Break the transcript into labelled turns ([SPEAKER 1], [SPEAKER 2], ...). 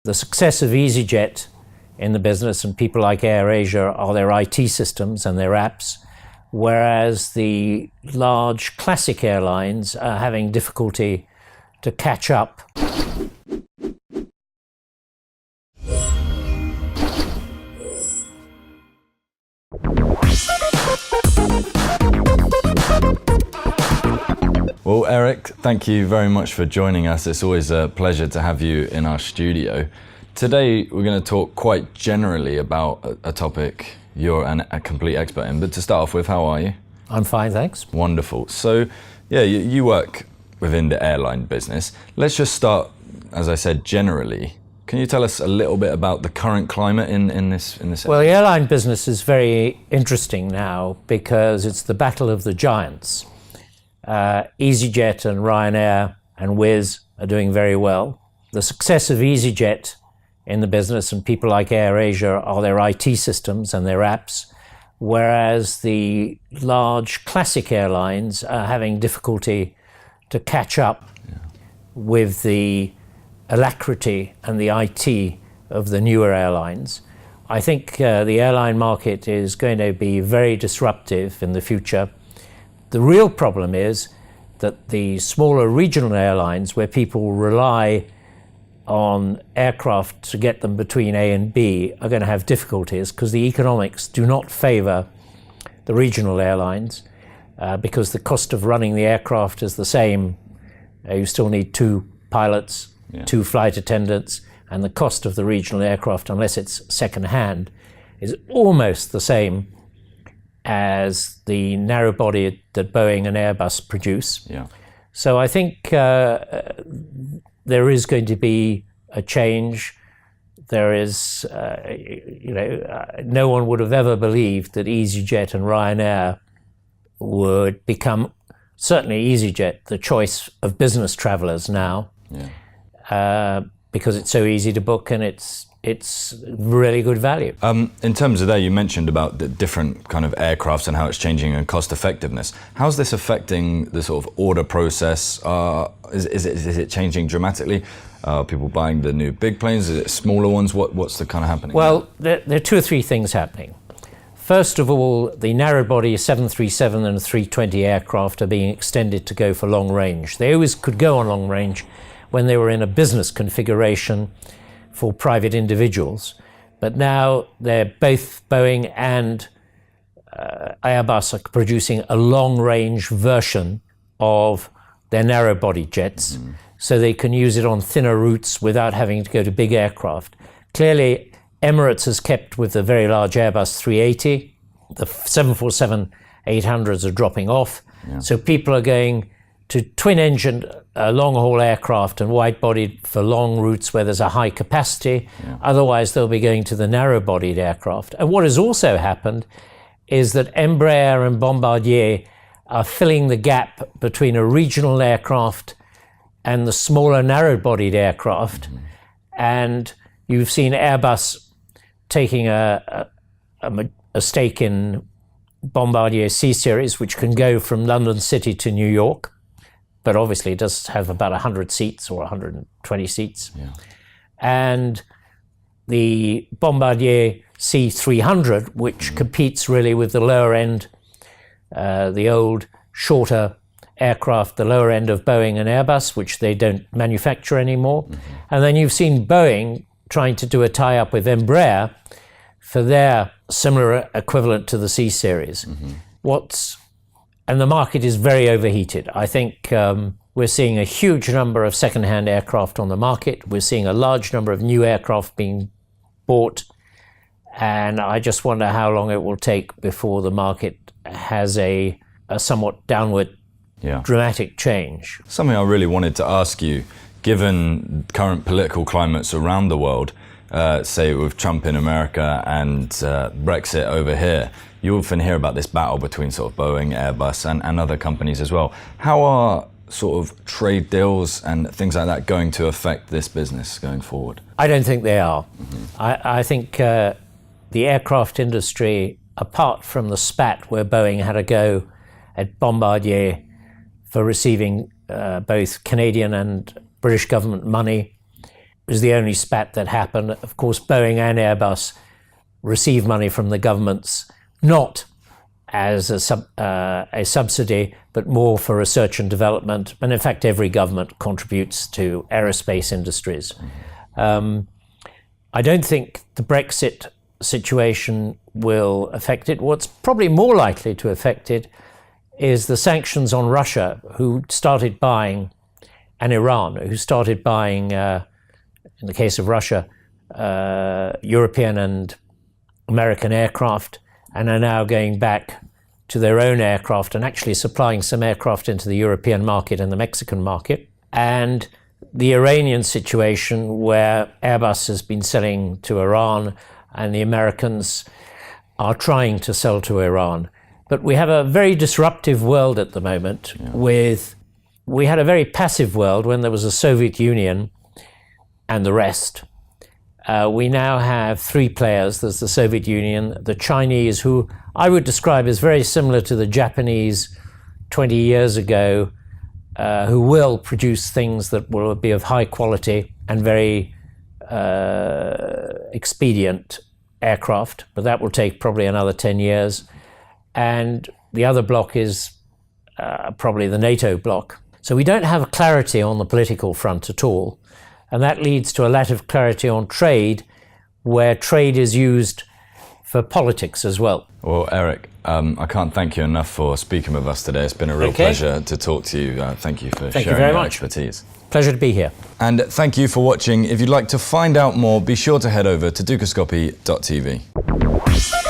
[SPEAKER 1] The success of EasyJet in the business and people like AirAsia are their IT systems and their apps, whereas the large classic airlines are having difficulty to catch up.
[SPEAKER 2] Well, Eric, thank you very much for joining us. It's always a pleasure to have you in our studio. Today, we're going to talk quite generally about a topic you're a complete expert in. But to start off with, how are you?
[SPEAKER 1] I'm fine, thanks.
[SPEAKER 2] Wonderful. So, yeah, you work within the airline business. Let's just start, as I said, generally. Can you tell us a little bit about the current climate in this area?
[SPEAKER 1] Well, the airline business is very interesting now because it's the battle of the giants. EasyJet and Ryanair and Wizz are doing very well. The success of EasyJet in the business and people like AirAsia are their IT systems and their apps, whereas the large classic airlines are having difficulty to catch up with the alacrity and the IT of the newer airlines. I think the airline market is going to be very disruptive in the future. The real problem is that the smaller regional airlines, where people rely on aircraft to get them between A and B, are going to have difficulties because the economics do not favor the regional airlines because the cost of running the aircraft is the same. You still need 2 pilots, 2 flight attendants, and the cost of the regional aircraft, unless it's second-hand, is almost the same as the narrow body that Boeing and Airbus produce. So I think there is going to be a change. There is, no one would have ever believed that EasyJet and Ryanair would become, certainly EasyJet, the choice of business travelers now, because it's so easy to book and it's really good value.
[SPEAKER 2] In terms of that, you mentioned about the different kind of aircrafts and how it's changing and cost effectiveness. How's this affecting the sort of order process? Is it changing dramatically? People buying the new big planes? Is it smaller ones? What's the kind of happening?
[SPEAKER 1] Well, there are 2 or 3 things happening. First of all, the narrow body 737 and 320 aircraft are being extended to go for long range. They always could go on long range when they were in a business configuration for private individuals, but now they're both Boeing and Airbus are producing a long-range version of their narrow-body jets, so they can use it on thinner routes without having to go to big aircraft. Clearly, Emirates has kept with the very large Airbus 380. The 747-800s are dropping off, so people are going to twin-engine long-haul aircraft and wide-bodied for long routes where there's a high capacity. Otherwise, they'll be going to the narrow-bodied aircraft. And what has also happened is that Embraer and Bombardier are filling the gap between a regional aircraft and the smaller narrow-bodied aircraft. And you've seen Airbus taking a stake in Bombardier C-Series, which can go from London City to New York. But obviously it does have about 100 seats or 120 seats. And the Bombardier C300, which competes really with the lower end, the old shorter aircraft, the lower end of Boeing and Airbus, which they don't manufacture anymore. And then you've seen Boeing trying to do a tie-up with Embraer for their similar equivalent to the C-Series. And the market is very overheated. I think we're seeing a huge number of second-hand aircraft on the market. We're seeing a large number of new aircraft being bought. And I just wonder how long it will take before the market has a somewhat downward dramatic change.
[SPEAKER 2] Something I really wanted to ask you, given current political climates around the world, say with Trump in America and Brexit over here, you often hear about this battle between sort of Boeing, Airbus and other companies as well. How are sort of trade deals and things like that going to affect this business going forward?
[SPEAKER 1] I don't think they are. I think the aircraft industry, apart from the spat where Boeing had a go at Bombardier for receiving both Canadian and British government money, was the only spat that happened. Of course, Boeing and Airbus receive money from the governments, not as a subsidy, but more for research and development. And in fact, every government contributes to aerospace industries. I don't think the Brexit situation will affect it. What's probably more likely to affect it is the sanctions on Russia, who started buying, and Iran, who started buying, in the case of Russia, European and American aircraft, and are now going back to their own aircraft and actually supplying some aircraft into the European market and the Mexican market. And the Iranian situation, where Airbus has been selling to Iran and the Americans are trying to sell to Iran. But we have a very disruptive world at the moment. We had a very passive world when there was a Soviet Union and the rest. We now have three players. There's the Soviet Union, the Chinese, who I would describe as very similar to the Japanese 20 years ago, who will produce things that will be of high quality and very expedient aircraft, but that will take probably another 10 years. And the other block is probably the NATO bloc. So we don't have clarity on the political front at all. And that leads to a lack of clarity on trade, where trade is used for politics as well.
[SPEAKER 2] Well, Eric, I can't thank you enough for speaking with us today. It's been a real pleasure to talk to you. Thank you for sharing your expertise.
[SPEAKER 1] Pleasure to be here.
[SPEAKER 2] And thank you for watching. If you'd like to find out more, be sure to head over to dukascopy.tv.